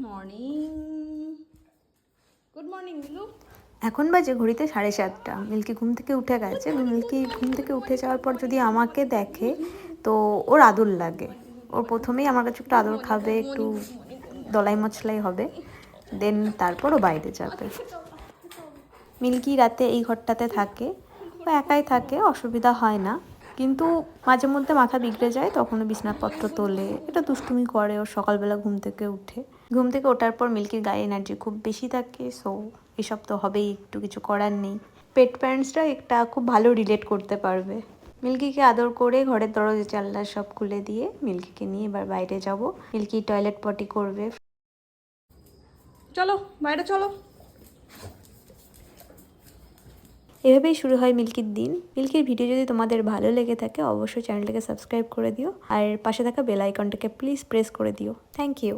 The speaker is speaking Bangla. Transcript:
Morning, good morning Milu. এখন বাজে ঘড়িতে 7:30। মিল্কি ঘুম থেকে উঠে গেছে। মিল্কি ঘুম থেকে উঠে যাওয়ার পর যদি আমাকে দেখে তো ওর আদর লাগে। ওর প্রথমেই আমার কাছে একটু আদর খাবে, একটু দলাই মচলাই হবে, দেন তারপর ও বাইরে যাবে। মিল্কি রাতে এই ঘরটাতে থাকে, ও একাই থাকে, অসুবিধা হয় না। কিন্তু মাঝে মধ্যে মাথা বিগড়ে যায়, তখনও বিছানাপত্র তোলে, এটা দুষ্টুমি করে। ও সকালবেলা ঘুম থেকে ওঠার পর মিল্কির গায়ে এনার্জি খুব বেশি থাকে, সো এসব তো হবেই, একটু কিছু করার নেই। পেট প্যারেন্টসরা একটা খুব ভালো রিলেট করতে পারবে। মিল্কিকে আদর করে ঘরের দরজা জানলা সব খুলে দিয়ে মিল্কিকে নিয়ে এবার বাইরে যাব। মিল্কি টয়লেট পটি করবে। চলো বাইরে চলো। এভাবেই শুরু হয় মিল্কির দিন। মিল্কির ভিডিও যদি তোমাদের ভালো লেগে থাকে অবশ্যই চ্যানেলটাকে সাবস্ক্রাইব করে দিও, আর পাশে থাকা বেল আইকনটাকে প্লিজ প্রেস করে দিও। Thank you.